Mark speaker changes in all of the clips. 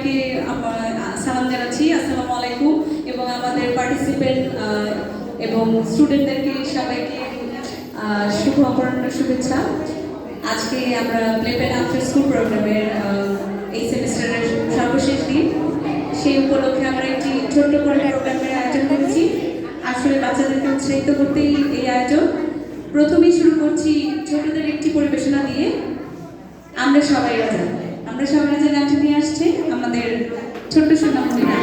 Speaker 1: সবাইকে সালাম জানাচ্ছি, আসসালামু আলাইকুম। এবং আমাদের পার্টিসিপেন্ট এবং স্টুডেন্টদেরকে সবাইকে শুভ অপরাহ্নের শুভেচ্ছা। আজকে আমরা প্লে পেন আফটার স্কুল প্রোগ্রামের এই সেমিস্টারের সর্বশেষ দিন। সেই উপলক্ষে আমরা একটি ছোট্ট করে প্রোগ্রামের আয়োজন করেছি। আসলে বাচ্চাদেরকে উৎসাহিত করতেই এই আয়োজন। প্রথমেই শুরু করছি ছোটদের একটি পরিবেশনা দিয়ে, আমরা সবাই রাজা। আমরা সবাই রাজা গানটি নিয়ে আসছে আমাদের ছোট্ট সোনামণিরা।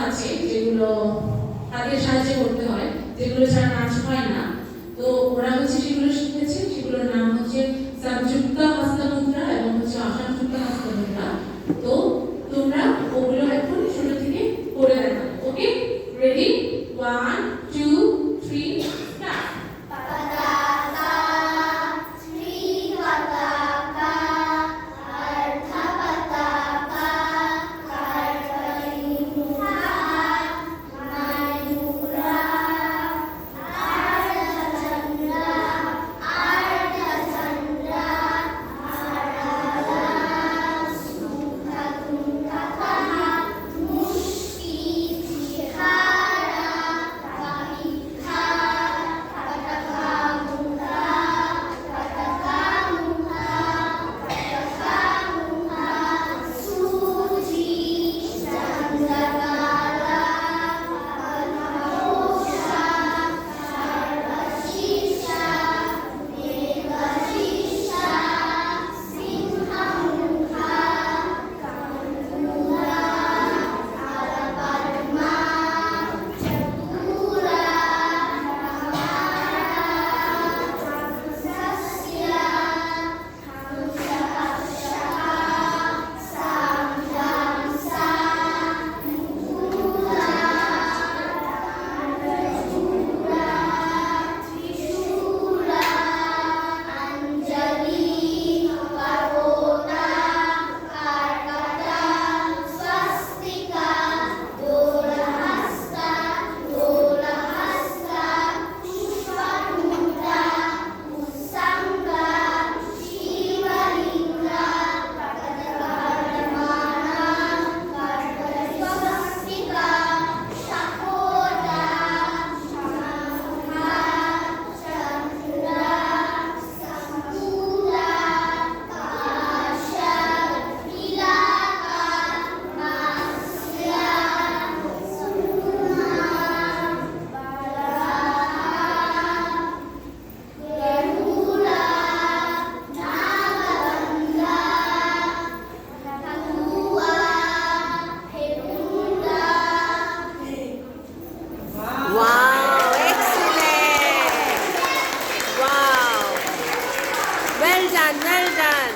Speaker 2: আছে যেগুলো হাতের সাহায্যে করতে হয়, যেগুলো ছাড়া নাচ হয় না। তো ওরা হচ্ছে সেগুলো শিখেছে, সেগুলোর নাম হচ্ছে সংযুক্ত হস্তমুদ্রা এবং হচ্ছে অসংযুক্ত হস্তমুদ্রা। তো তোমরা ওগুলো এখন শুরু থেকে করে দেখাবে। Okay, ready? 1 2 3 start.
Speaker 3: Wow, excellent. Wow. Well done, well done.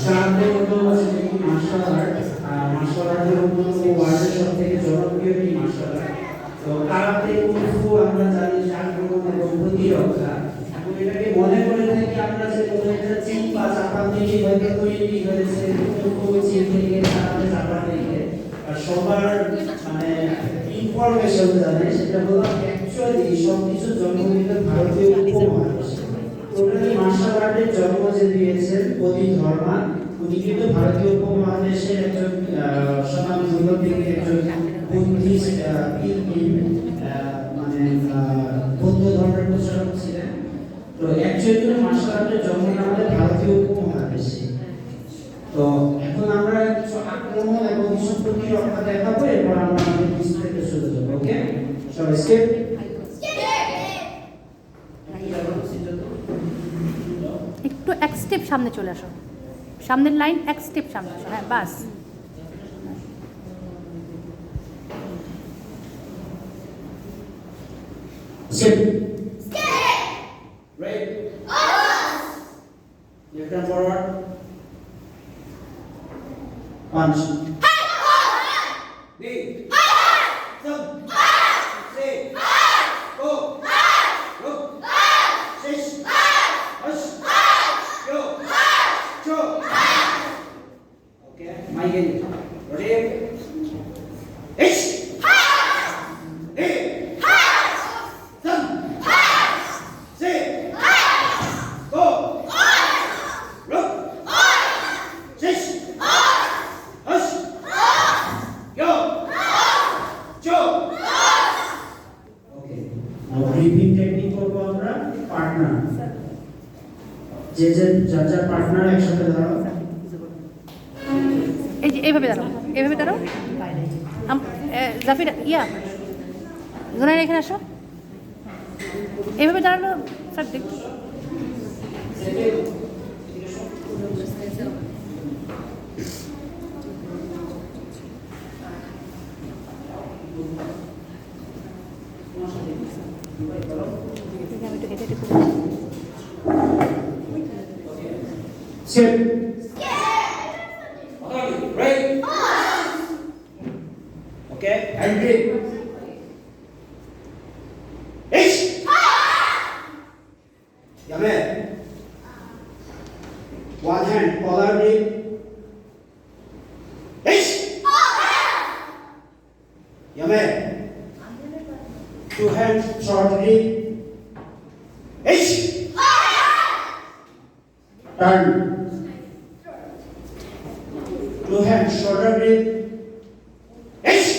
Speaker 4: ক্লাবের মতো আসলে কি মার্শাল আর্টের অন্যতম ওয়ার্ল্ডের সব থেকে জনপ্রিয় একটি মার্শাল আর্ট। তো কারাতে কুংফু আমরা জানি আক্রমণ এবং প্রতিরক্ষা, এবং এটাকে মনে করে থাকি আমরা যে কোনো একটা চীন বা জাপান থেকে হয়তো তৈরি হয়েছে, কুংফু চীন থেকে কারাতে জাপান থেকে, আর সবার মানে ইনফরমেশন জানে সেটা হলো অ্যাকচুয়ালি সবকিছু জন্মদিত ভারতীয় উপমহাদেশে। টোটালি মার্শাল আর্টের জন্ম যে দিয়েছেন অতি ধর্মা, উনি কিন্তু ভারতীয় উপমহাদেশের একজন সনাতন থেকে একজন বুদ্ধিস্ট মানে বৌদ্ধ ধর্মের প্রচারক ছিলেন। তো অ্যাকচুয়ালি মার্শাল আর্টের জন্মটা আমাদের ভারতীয় উপমহাদেশে। তো এখন আমরা কিছু আক্রমণ এবং কিছু প্রতিরক্ষা দেখাবো, এরপর আমরা আমাদের ডিসপ্লেতে চলে যাবো। ওকে, সবাই স্টেপ
Speaker 5: একটু এক স্টেপ সামনে চলে আসো, সামনের লাইন এক স্টেপ সামনে আসো, হ্যাঁ বাস।
Speaker 4: Skip. Right. Left hand forward. Punch. Knee. Thumb. Say. Go. Look. Six. Hush. Go. Show. Okay. My game. Ready? Ish. Knee. Thumb. Say. Go. Look. Six. Hush. Go. Show. Okay. Now breathing technique করব আমরা partner. যে যার partner একসাথে দাঁড়াও।
Speaker 5: এই যে এইভাবে দাঁড়াও, এইভাবে দাঁড়াও। জাফির ইয়া জোনাই এখানে আসো, এইভাবে দাঁড়ানো স্যার দেখ।
Speaker 4: Sit. Right. Okay. And breathe. Ish. Yamen. One hand, collar breathe. Ish. Yamen. Two hands, short breathe. Ish. Turn. Two hands, shoulder breathe. Ish.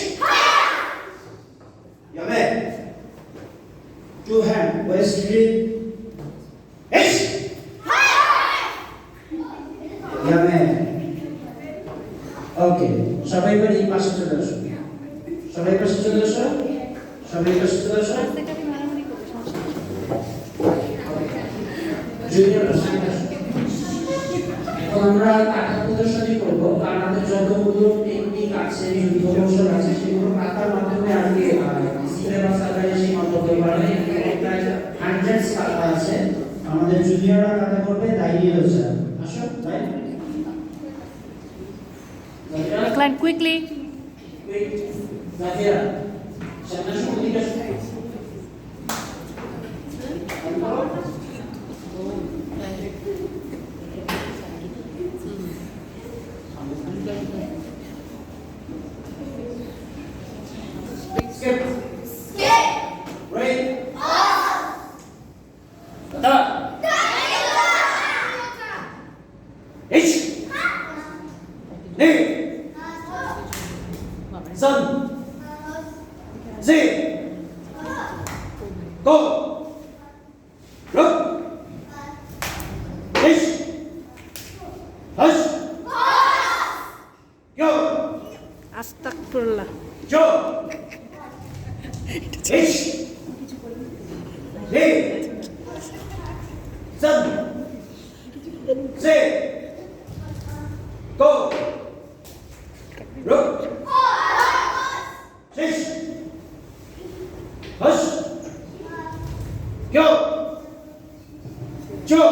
Speaker 4: Yamen. Two hands, waist breathe. Ish. Yamen. Okay. সবাই এবার এই পাশে চলে আসো। সবাই পাশে চলে আসো। সবাই পাশে চলে আসো। জুনিয়র এখন আমরা কাটা প্রদর্শনী করবো। কানাতে যতগুলো টেকনিক আছে, যুদ্ধ কৌশল আছে, সেগুলো কাটার মাধ্যমে আজকে সিলেবাস আকারে সীমাবদ্ধ করা হয়। প্রায় 100 কাটা আছে। আমাদের জুনিয়ররা কাটা করবে, তাই নিয়ে আসো। আসো তাই
Speaker 5: Decline quickly.
Speaker 4: কুইক জাফিয়া সামনে শুরু দিকে আসো। Skip. Right. Da. Ish. Knee. Sun. Zee. Go. Look. Ish. Hush. Go.
Speaker 5: আস্তাগফিরুল্লাহ।
Speaker 4: Joe.
Speaker 6: H Lee Dân C Go Ruk Shish Hush Kyo Cho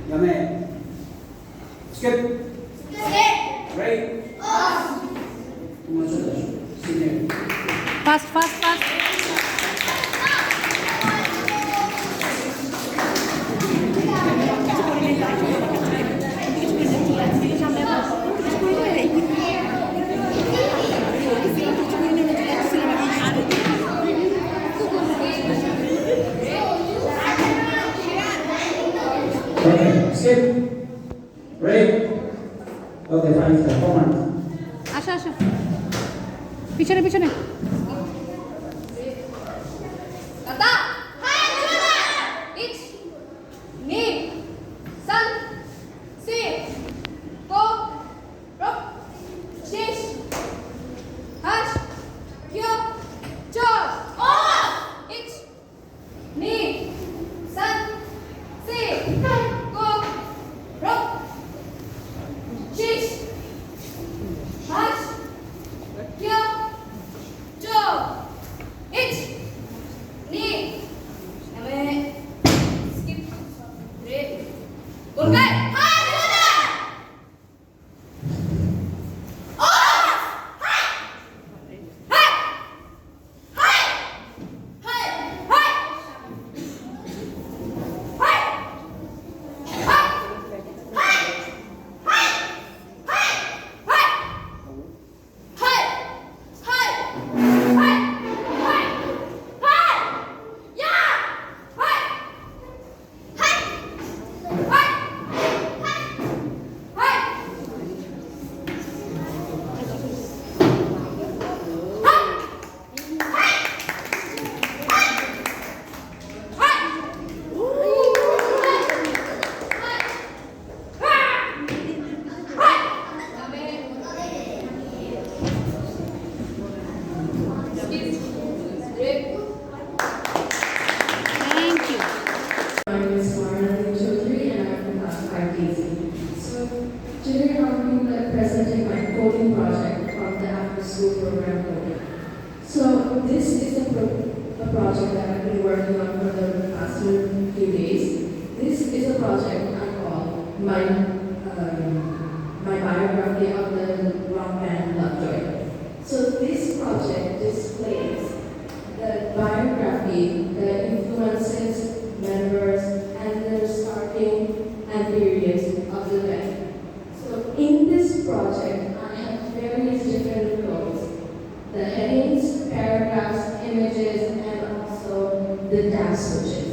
Speaker 6: Yame Skip Right Senior
Speaker 5: fast fast fast
Speaker 4: Okay, skip. Break. Okay, fine, sir. Come on.
Speaker 5: আসো আসো পিছনে পিছনে
Speaker 7: Kata. Hai Juna. Ich. Ni. San. Si. Ko. Rok. Shish. Hash. Kyo. Cho. Oh. Ich. Ni. San. Si. Ko. Rok. Shish. Hash. Kyo. Cho. Ich. Ni. Name. Skip. Break. Gurgai. Hai Juna. Oh. Hai. Hai. Hai. Hai. Hai. Hai. Hai. Hai. Hai. Hai. Hai. Hai. Hai. Hai. Hai. Hai. Ya. Hai. Hai. Hai. Hai. Hai.
Speaker 5: Thank you
Speaker 8: My name is Marlene Chaudhary and I'm from class 5DC. So today I'll be presenting my coding project from the after school program coding. So this is a project that I've been working on for the past few days. This is a project I call my biography of the rock band Lovejoy. So this project displays the biography, the influences, members, and the starting and periods of the band. So in this project, I have various different roles: the headings, paragraphs, images, and also the tab switches.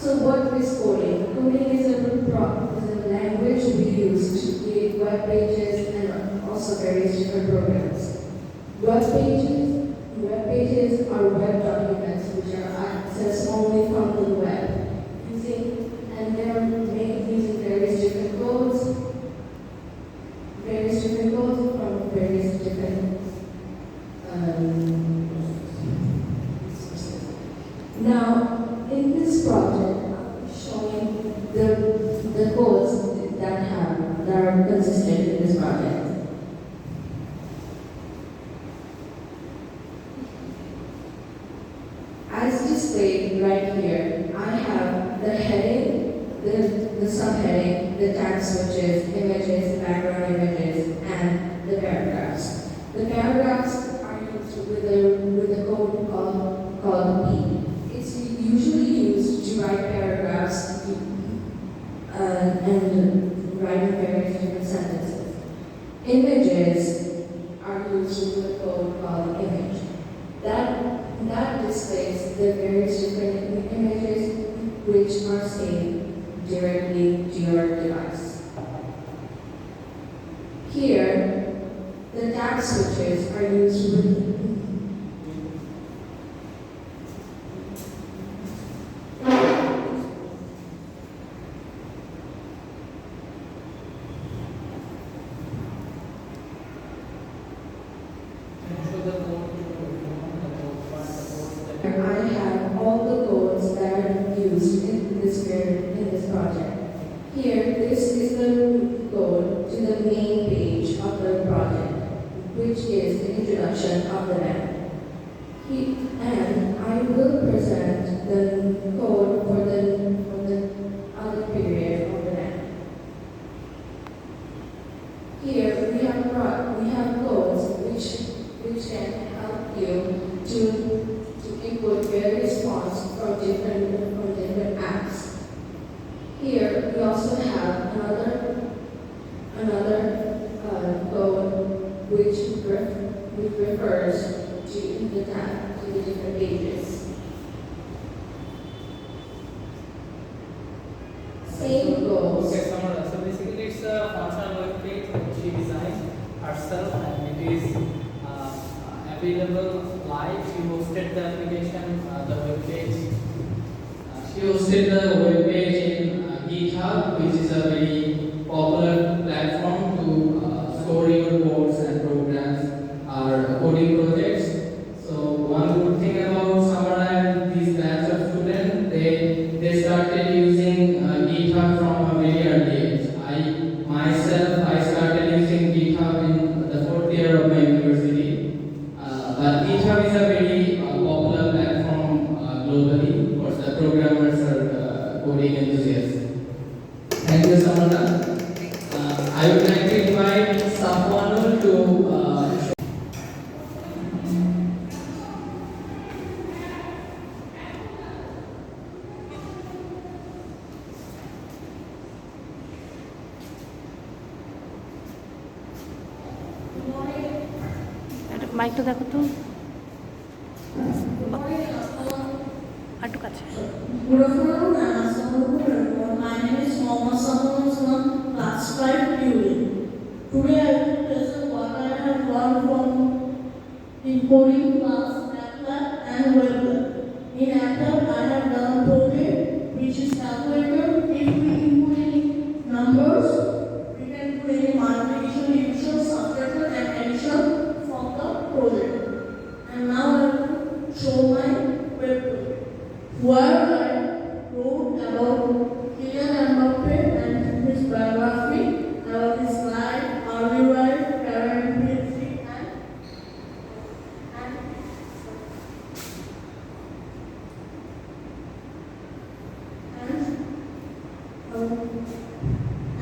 Speaker 8: So what is coding? Coding is a language we use to create web pages and also various different programs. Web pages are web documents which are accessed only from the web, and they are made using various different codes from various different sources. Now, in this project, I'm showing the codes that are consistent in this project. As displayed right here, I have the heading, the subheading, the tag switches, images, background images, and the paragraphs. The paragraphs are used with a code called P. It's usually used to write paragraphs and write various different sentences. Images are used with a code called image. That displays the various different images which are saved directly to your device. Here, the tag switches are used with
Speaker 4: So
Speaker 8: I have all the codes that are used in this project. Here, this is the code to the main page of the project, which is the introduction of the band. And I will present the code for the other period of the band. Here we have codes which can help you to input various fonts from different apps. Here we also have another code which refers to the tab to the different pages. Same goes.
Speaker 9: Okay, Samara. So basically, it's a functional web page which she designed herself, and it is available live. She hosted the application, the web page. She hosted the web page in GitHub, which is a very popular platform to store your codes and programs or coding projects. So one good thing about Samara and these batch of students, they started using GitHub from a very early age. I started using GitHub in the 4th year of my university. But GitHub is a very popular platform globally for the programmers or coding enthusiasts. Thank you, Samara. I would like to invite Safwanul to
Speaker 5: মাইকটা দেখো তো একটু কাছে
Speaker 10: Good afternoon and assalamualaikum everyone. My name is Mohammad Safwan Usman, class 5 PUE. Today I will present what I have learned from in coding class, MATLAB and WebLab. In MATLAB I have done a program which is calculator. If we input any numbers, we can put any multiplication, division, subtraction and addition from the project. And now I will show my WebLab, where I wrote about Kylian Mbappe and his biography, about his life, early life, parent PhD,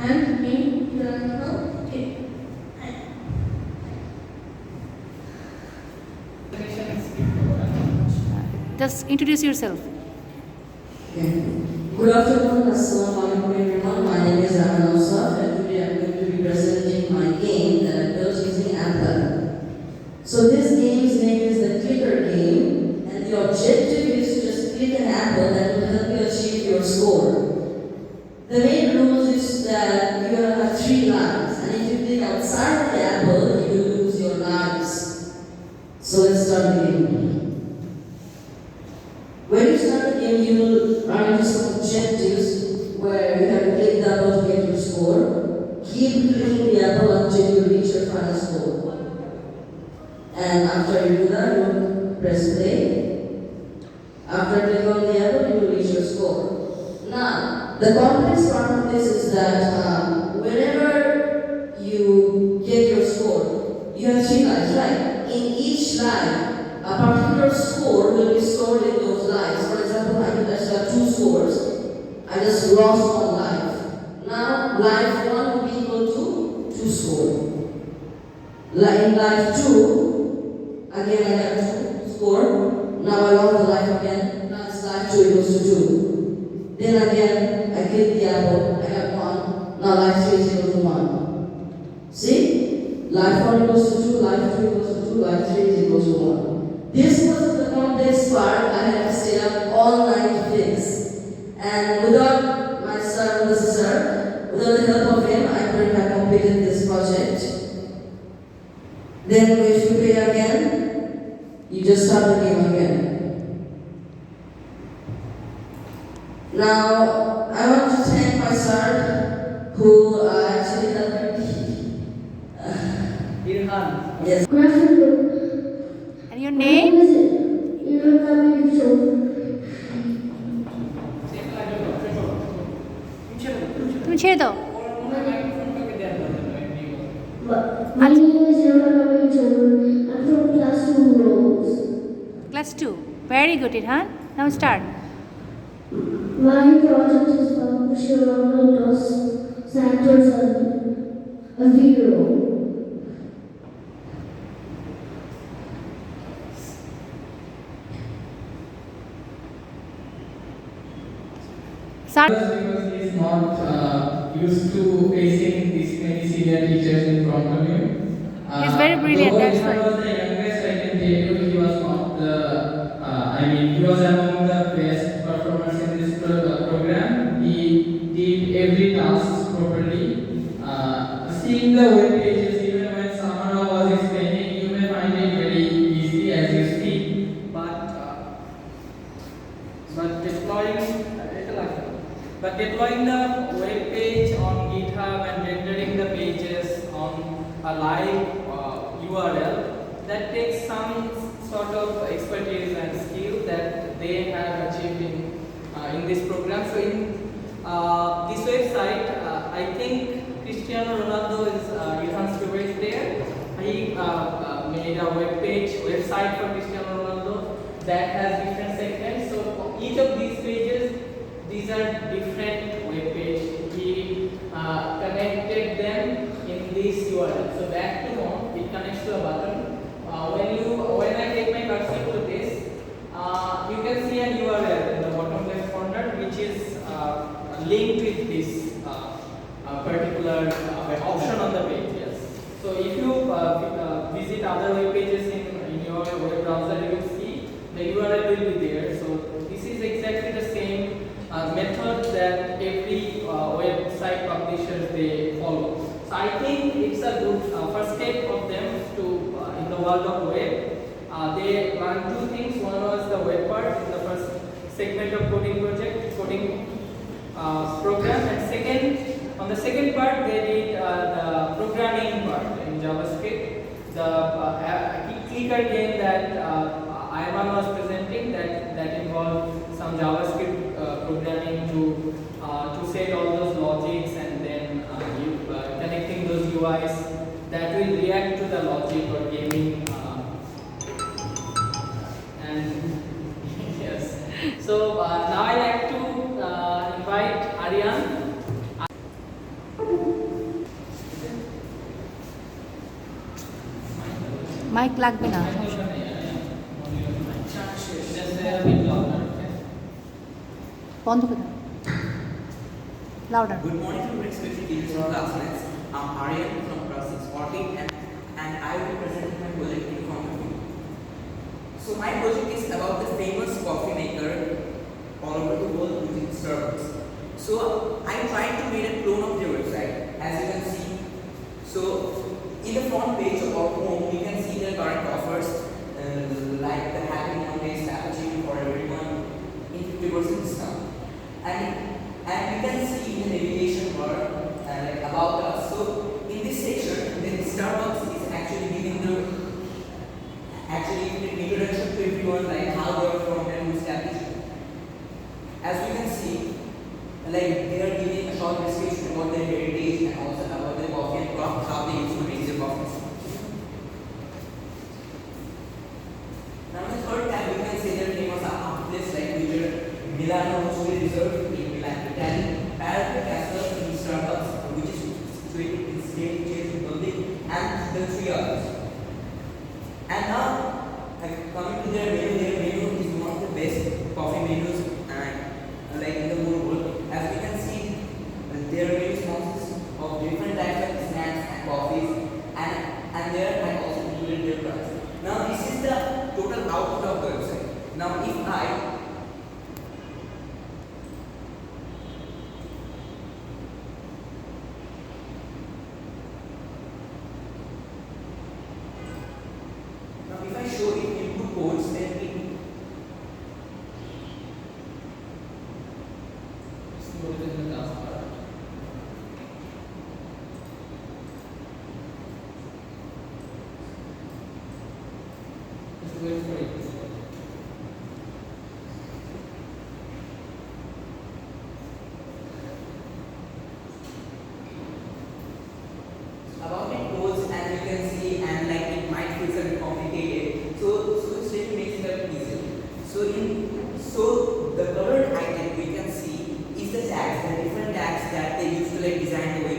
Speaker 10: and main international team.
Speaker 5: Just introduce yourself.
Speaker 10: Good afternoon, assalamualaikum everyone. My name is Aman Ausaf and today I'm going to be presenting my game that I built using Apple. So this game's name is the Clicker Game, and the objective is to just click an apple that will help you achieve your score. The main rules is that you have 3 lives, and if you click outside the apple, you will lose your lives. So let's start the game. When you start the game, you will run into some objectives where you have to click the apple to get your score. Keep clicking the apple until you reach your final score. And after you do that, you will press play. After clicking on the apple, you will reach your score. Now, the complex part of this is that whenever you get your score, you have 3 lives, right? In each life, a particular score will be stored in those lives. For example, I just have 2 scores. I just lost 1 life. Now, life 1 will be equal to 2 score. In life 2, again I have 2 score. Now I lost the life again. Now it's life 2 equals to 2. Then again, I click the apple. I have 1. Now life 3 is equal to 1. See? Life 1 equals to 2, life 2 equals to 2, life 3 is equal to 1. This was the complex part I had to stay up all night to fix. And without my sir, without the help of him, I couldn't have completed this project. Then if you play again, you just start the game again. Now, I want to thank my sir who actually helped me.
Speaker 9: Irhan.
Speaker 10: Yes.
Speaker 5: And your name? তুমি ছেড়ে দাও।
Speaker 7: My name is Yoganami Chorun. I'm from class 2 Rose.
Speaker 5: Class 2. Very good, Irhan. Now start.
Speaker 7: My project is functional dos Santos Aviro.
Speaker 5: Start.
Speaker 9: Because he is not used to facing this many senior teachers in front of him.
Speaker 5: He's very brilliant,
Speaker 9: Though
Speaker 5: that's
Speaker 9: Irfan
Speaker 5: why.
Speaker 9: was the youngest, I can tell you, he was not the. He was among the best performers in this program. He did every task properly. Seeing the web pages, even when Samara was explaining, you may find it very easy as you see, but deploying the web page on GitHub and rendering the pages on a live URL, that takes some sort of expertise and skill that they have achieved in this program. So in this website, I think Cristiano Ronaldo is Irfan's favorite player. He made a website for Cristiano Ronaldo that has different segments. So for each of these pages, these are different web pages. He connected them in this URL. So back to home, it connects to a button. When I take my cursor to this, you can see an URL in the bottom left corner, which is linked with this particular option on the page. Yes. So if you visit other web pages in your web browser, you will see the URL will be there. So this is exactly the same method that every website publishers they follow. So I think it's a good first step of them to in the world of web. They learned two things. One was the web part in the first segment of coding program, and on the second part they did the programming part in JavaScript. The clicker game that Ayman was presenting that involved some JavaScript programming to set all those logics and then connecting those UIs that will react to the logic or gaming. And yes, so now I like to invite Aryan.
Speaker 5: Mic লাগবে না। বন্ধ করে দাও। Louder.
Speaker 11: Good morning to respected teachers and classmates. I'm Aryan from class 640 and I will be presenting my project in front of you. So my project is about the famous coffee maker all over the world, which is Starbucks. So I tried to make a clone of their website, as you can see. So in the front page of our home, you can see their current offers, like the Happy Mondays Cappuccino for everyone in 50% discount. And you can see in the navigation bar about us. So in this section, the Starbucks is actually giving the introduction to everyone, like how they are from and who's cappuccino. As we can see, like they are giving a short description about their heritage and also about their coffee and craft, how they used to make their coffees. Now the third tab, you can see their famous place like Milano Mostly Reserve in Milan, Italy, Parrot Castle in Starbucks, which is situated in State Chase Republic, and the three others. And now, coming to their menu is one of the best coffee menus like in the whole world. As we can see, their menu consists of different types of snacks and coffees, and there I also included their price. Now this is the total output of the website. Now if I show it input codes, then it
Speaker 9: Wait for it.
Speaker 11: like designed the